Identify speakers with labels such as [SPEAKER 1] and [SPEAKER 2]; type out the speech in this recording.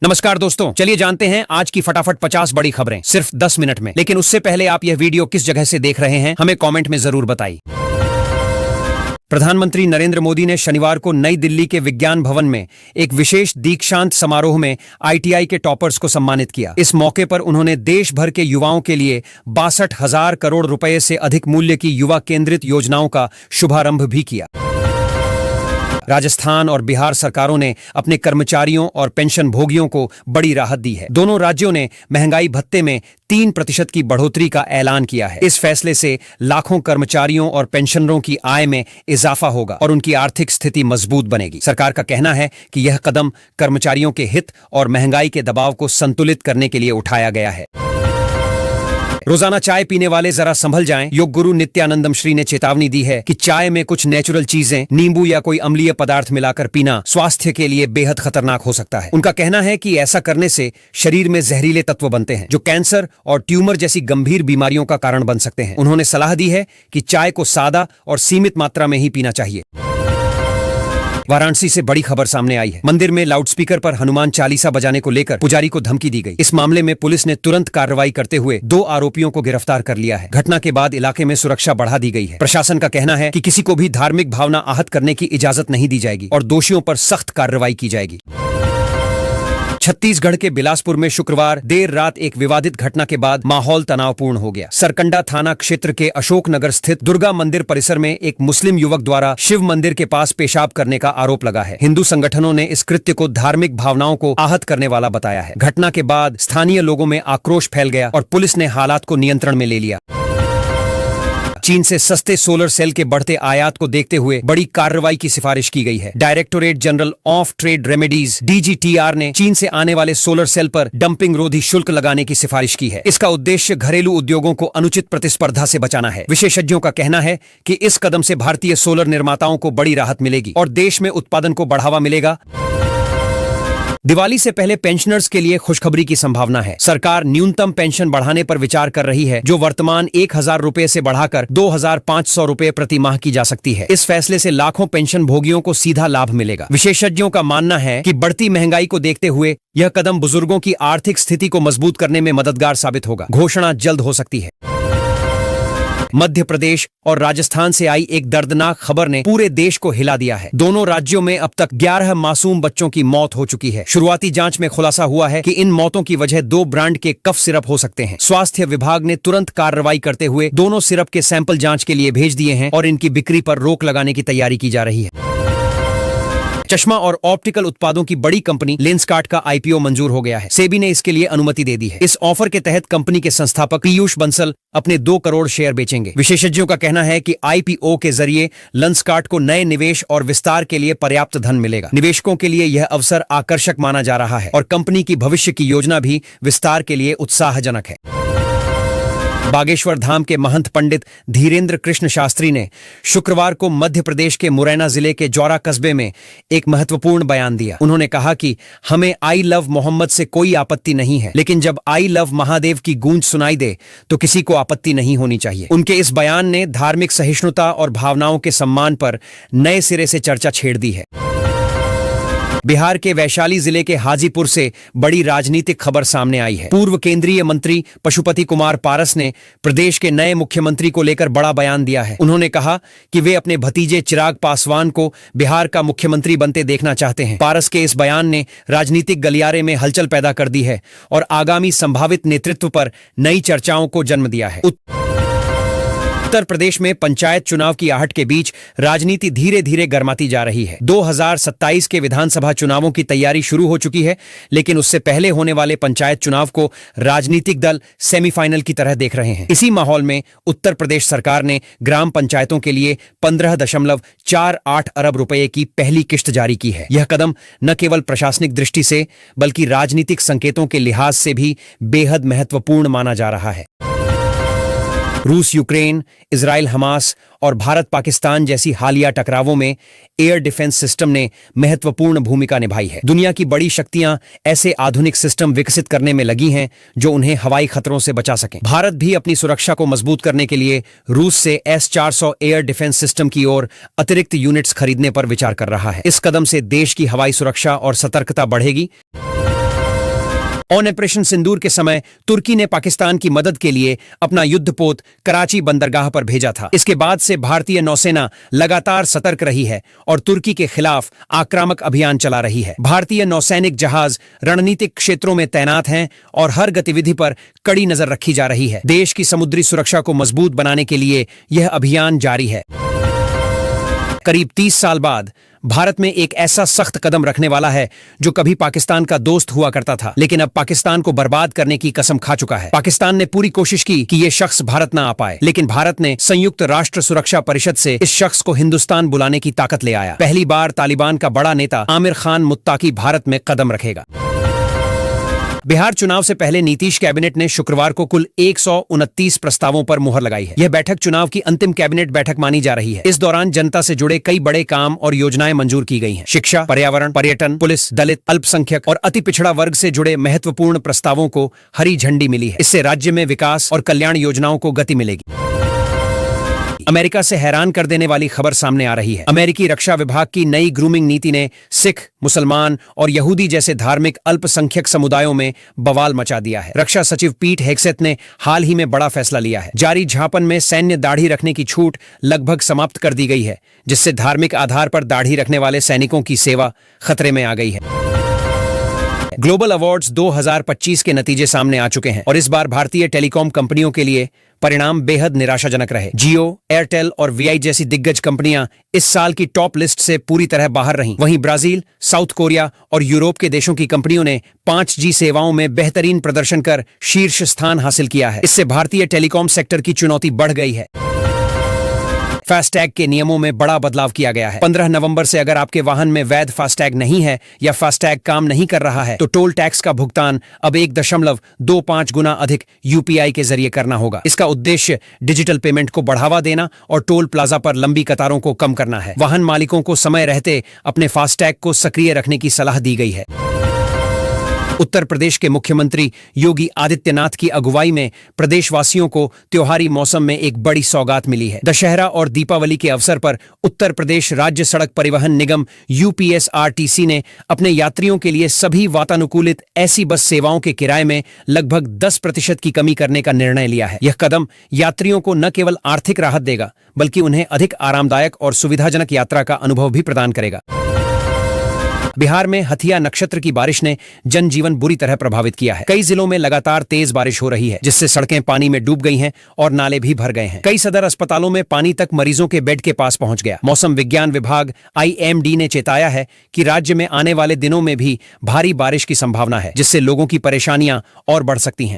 [SPEAKER 1] नमस्कार दोस्तों, चलिए जानते हैं आज की फटाफट 50 बड़ी खबरें सिर्फ 10 मिनट में। लेकिन उससे पहले आप यह वीडियो किस जगह से देख रहे हैं हमें कमेंट में जरूर बताइए। प्रधानमंत्री नरेंद्र मोदी ने शनिवार को नई दिल्ली के विज्ञान भवन में एक विशेष दीक्षांत समारोह में आईटीआई के टॉपर्स को सम्मानित किया। इस मौके पर उन्होंने देश भर के युवाओं के लिए 62,000 करोड़ रुपए से अधिक मूल्य की युवा केंद्रित योजनाओं का शुभारंभ भी किया। राजस्थान और बिहार सरकारों ने अपने कर्मचारियों और पेंशन भोगियों को बड़ी राहत दी है। दोनों राज्यों ने महंगाई भत्ते में 3% की बढ़ोतरी का ऐलान किया है। इस फैसले से लाखों कर्मचारियों और पेंशनरों की आय में इजाफा होगा और उनकी आर्थिक स्थिति मजबूत बनेगी। सरकार का कहना है कि यह कदम कर्मचारियों के हित और महंगाई के दबाव को संतुलित करने के लिए उठाया गया है। रोजाना चाय पीने वाले जरा संभल जाएं। योग गुरु नित्यानंदम श्री ने चेतावनी दी है कि चाय में कुछ नेचुरल चीजें, नींबू या कोई अम्लीय पदार्थ मिलाकर पीना स्वास्थ्य के लिए बेहद खतरनाक हो सकता है। उनका कहना है कि ऐसा करने से शरीर में जहरीले तत्व बनते हैं जो कैंसर और ट्यूमर जैसी गंभीर बीमारियों का कारण बन सकते हैं। उन्होंने सलाह दी है कि चाय को सादा और सीमित मात्रा में ही पीना चाहिए। वाराणसी से बड़ी खबर सामने आई है। मंदिर में लाउडस्पीकर पर हनुमान चालीसा बजाने को लेकर पुजारी को धमकी दी गई। इस मामले में पुलिस ने तुरंत कार्रवाई करते हुए 2 आरोपियों को गिरफ्तार कर लिया है। घटना के बाद इलाके में सुरक्षा बढ़ा दी गई है। प्रशासन का कहना है कि किसी को भी धार्मिक भावना आहत करने की इजाजत नहीं दी जाएगी और दोषियों पर सख्त कार्रवाई की जाएगी। छत्तीसगढ़ के बिलासपुर में शुक्रवार देर रात एक विवादित घटना के बाद माहौल तनावपूर्ण हो गया। सरकंडा थाना क्षेत्र के अशोकनगर स्थित दुर्गा मंदिर परिसर में एक मुस्लिम युवक द्वारा शिव मंदिर के पास पेशाब करने का आरोप लगा है। हिंदू संगठनों ने इस कृत्य को धार्मिक भावनाओं को आहत करने वाला बताया है। घटना के बाद स्थानीय लोगों में आक्रोश फैल गया और पुलिस ने हालात को नियंत्रण में ले लिया। चीन से सस्ते सोलर सेल के बढ़ते आयात को देखते हुए बड़ी कार्रवाई की सिफारिश की गई है। Directorate general of trade remedies DGTR ने चीन से आने वाले सोलर सेल पर डंपिंग रोधी शुल्क लगाने की सिफारिश की है। इसका उद्देश्य घरेलू उद्योगों को अनुचित प्रतिस्पर्धा से बचाना है। विशेषज्ञों का कहना है कि इस कदम से भारतीय सोलर निर्माताओं को बड़ी राहत मिलेगी और देश में उत्पादन को बढ़ावा मिलेगा। दिवाली से पहले पेंशनर्स के लिए खुशखबरी की संभावना है। सरकार न्यूनतम पेंशन बढ़ाने पर विचार कर रही है, जो वर्तमान 1,000 रुपए से बढ़ाकर 2,500 रुपए प्रति माह की जा सकती है। इस फैसले से लाखों पेंशन भोगियों को सीधा लाभ मिलेगा। विशेषज्ञों का मानना है कि बढ़ती महंगाई को देखते हुए यह कदम बुजुर्गों की आर्थिक स्थिति को मजबूत करने में मददगार साबित होगा। घोषणा जल्द हो सकती है। मध्य प्रदेश और राजस्थान से आई एक दर्दनाक खबर ने पूरे देश को हिला दिया है। दोनों राज्यों में अब तक 11 मासूम बच्चों की मौत हो चुकी है। शुरुआती जांच में खुलासा हुआ है कि इन मौतों की वजह 2 ब्रांड के कफ सिरप हो सकते हैं। स्वास्थ्य विभाग ने तुरंत कार्रवाई करते हुए दोनों सिरप के सैंपल जांच के लिए भेज दिए हैं और इनकी बिक्री पर रोक लगाने की तैयारी की जा रही है। चश्मा और ऑप्टिकल उत्पादों की बड़ी कंपनी लेंसकार्ट का आईपीओ मंजूर हो गया है। सेबी ने इसके लिए अनुमति दे दी है। इस ऑफर के तहत कंपनी के संस्थापक पीयूष बंसल अपने 2 करोड़ शेयर बेचेंगे। विशेषज्ञों का कहना है कि आईपीओ के जरिए लेंसकार्ट को नए निवेश और विस्तार के लिए पर्याप्त धन मिलेगा। निवेशकों के लिए यह अवसर आकर्षक माना जा रहा है और कंपनी की भविष्य की योजना भी विस्तार के लिए उत्साहजनक है। बागेश्वर धाम के महंत पंडित धीरेन्द्र कृष्ण शास्त्री ने शुक्रवार को मध्य प्रदेश के मुरैना जिले के जौरा कस्बे में एक महत्वपूर्ण बयान दिया। उन्होंने कहा कि हमें आई लव मोहम्मद से कोई आपत्ति नहीं है, लेकिन जब आई लव महादेव की गूंज सुनाई दे तो किसी को आपत्ति नहीं होनी चाहिए। उनके इस बयान ने धार्मिक सहिष्णुता और भावनाओं के सम्मान पर नए सिरे से चर्चा छेड़ दी है। बिहार के वैशाली जिले के हाजीपुर से बड़ी राजनीतिक खबर सामने आई है। पूर्व केंद्रीय मंत्री पशुपति कुमार पारस ने प्रदेश के नए मुख्यमंत्री को लेकर बड़ा बयान दिया है। उन्होंने कहा कि वे अपने भतीजे चिराग पासवान को बिहार का मुख्यमंत्री बनते देखना चाहते हैं। पारस के इस बयान ने राजनीतिक गलियारे में हलचल पैदा कर दी है और आगामी संभावित नेतृत्व पर नई चर्चाओं को जन्म दिया है। उत्तर प्रदेश में पंचायत चुनाव की आहट के बीच राजनीति धीरे धीरे गर्माती जा रही है। 2027 के विधानसभा चुनावों की तैयारी शुरू हो चुकी है, लेकिन उससे पहले होने वाले पंचायत चुनाव को राजनीतिक दल सेमीफाइनल की तरह देख रहे हैं। इसी माहौल में उत्तर प्रदेश सरकार ने ग्राम पंचायतों के लिए 15.48 अरब रुपए की पहली किश्त जारी की है। यह कदम न केवल प्रशासनिक दृष्टि से बल्कि राजनीतिक संकेतों के लिहाज से भी बेहद महत्वपूर्ण माना जा रहा है। रूस यूक्रेन, इजराइल हमास और भारत पाकिस्तान जैसी हालिया टकरावों में एयर डिफेंस सिस्टम ने महत्वपूर्ण भूमिका निभाई है। दुनिया की बड़ी शक्तियां ऐसे आधुनिक सिस्टम विकसित करने में लगी हैं जो उन्हें हवाई खतरों से बचा सकें। भारत भी अपनी सुरक्षा को मजबूत करने के लिए रूस से S-400 एयर डिफेंस सिस्टम की ओर अतिरिक्त यूनिट्स खरीदने पर विचार कर रहा है। इस कदम से देश की हवाई सुरक्षा और सतर्कता बढ़ेगी। ऑपरेशन सिंदूर के समय तुर्की ने पाकिस्तान की मदद के लिए अपना युद्धपोत कराची बंदरगाह पर भेजा था। इसके बाद से भारतीय नौसेना लगातार सतर्क रही है और तुर्की के खिलाफ आक्रामक अभियान चला रही है। भारतीय नौसैनिक जहाज रणनीतिक क्षेत्रों में तैनात हैं और हर गतिविधि पर कड़ी नजर रखी जा रही है। देश की समुद्री सुरक्षा को मजबूत बनाने के लिए यह अभियान जारी है। करीब 30 साल बाद भारत में एक ऐसा सख्त कदम रखने वाला है जो कभी पाकिस्तान का दोस्त हुआ करता था, लेकिन अब पाकिस्तान को बर्बाद करने की कसम खा चुका है। पाकिस्तान ने पूरी कोशिश की कि यह शख्स भारत न आ पाए, लेकिन भारत ने संयुक्त राष्ट्र सुरक्षा परिषद से इस शख्स को हिंदुस्तान बुलाने की ताकत ले आया। पहली बार तालिबान का बड़ा नेता आमिर खान मुत्ताकी भारत में कदम रखेगा। बिहार चुनाव से पहले नीतीश कैबिनेट ने शुक्रवार को कुल 129 प्रस्तावों पर मुहर लगाई है। यह बैठक चुनाव की अंतिम कैबिनेट बैठक मानी जा रही है। इस दौरान जनता से जुड़े कई बड़े काम और योजनाएं मंजूर की गई हैं। शिक्षा, पर्यावरण, पर्यटन, पुलिस, दलित, अल्पसंख्यक और अति पिछड़ा वर्ग से जुड़े महत्वपूर्ण प्रस्तावों को हरी झंडी मिली है। इससे राज्य में विकास और कल्याण योजनाओं को गति मिलेगी। अमेरिका से हैरान कर देने वाली खबर सामने आ रही है। अमेरिकी रक्षा विभाग की नई ग्रूमिंग नीति ने सिख, मुसलमान और यहूदी जैसे धार्मिक अल्पसंख्यक समुदायों में बवाल मचा दिया है। रक्षा सचिव पीट हेग्सेथ ने हाल ही में बड़ा फैसला लिया है। जारी झापन में सैन्य दाढ़ी रखने की छूट लगभग समाप्त कर दी गई है, जिससे धार्मिक आधार पर दाढ़ी रखने वाले सैनिकों की सेवा खतरे में आ गई है। ग्लोबल अवार्ड्स 2025 के नतीजे सामने आ चुके हैं और इस बार भारतीय टेलीकॉम कंपनियों के लिए परिणाम बेहद निराशाजनक रहे। जियो, एयरटेल और वीआई जैसी दिग्गज कंपनियां इस साल की टॉप लिस्ट से पूरी तरह बाहर रहीं। वहीं ब्राजील, साउथ कोरिया और यूरोप के देशों की कंपनियों ने 5G सेवाओं में बेहतरीन प्रदर्शन कर शीर्ष स्थान हासिल किया है। इससे भारतीय टेलीकॉम सेक्टर की चुनौती बढ़ गई है। फास्टैग के नियमों में बड़ा बदलाव किया गया है। 15 नवंबर से अगर आपके वाहन में वैध फास्टैग नहीं है या फास्टैग काम नहीं कर रहा है तो टोल टैक्स का भुगतान अब 1.25 गुना अधिक यूपीआई के जरिए करना होगा। इसका उद्देश्य डिजिटल पेमेंट को बढ़ावा देना और टोल प्लाजा पर लंबी कतारों को कम करना है। वाहन मालिकों को समय रहते अपने फास्टैग को सक्रिय रखने की सलाह दी गई है। उत्तर प्रदेश के मुख्यमंत्री योगी आदित्यनाथ की अगुवाई में प्रदेशवासियों को त्योहारी मौसम में एक बड़ी सौगात मिली है। दशहरा और दीपावली के अवसर पर उत्तर प्रदेश राज्य सड़क परिवहन निगम यूपीएसआरटीसी ने अपने यात्रियों के लिए सभी वातानुकूलित ऐसी बस सेवाओं के किराए में लगभग 10% की कमी करने का निर्णय लिया है। यह कदम यात्रियों को न केवल आर्थिक राहत देगा बल्कि उन्हें अधिक आरामदायक और सुविधाजनक यात्रा का अनुभव भी प्रदान करेगा। बिहार में हथिया नक्षत्र की बारिश ने जनजीवन बुरी तरह प्रभावित किया है। कई जिलों में लगातार तेज बारिश हो रही है, जिससे सड़कें पानी में डूब गई हैं और नाले भी भर गए हैं। कई सदर अस्पतालों में पानी तक मरीजों के बेड के पास पहुंच गया। मौसम विज्ञान विभाग IMD ने चेताया है कि राज्य में आने वाले दिनों में भी भारी बारिश की संभावना है, जिससे लोगों की परेशानियां और बढ़ सकती हैं।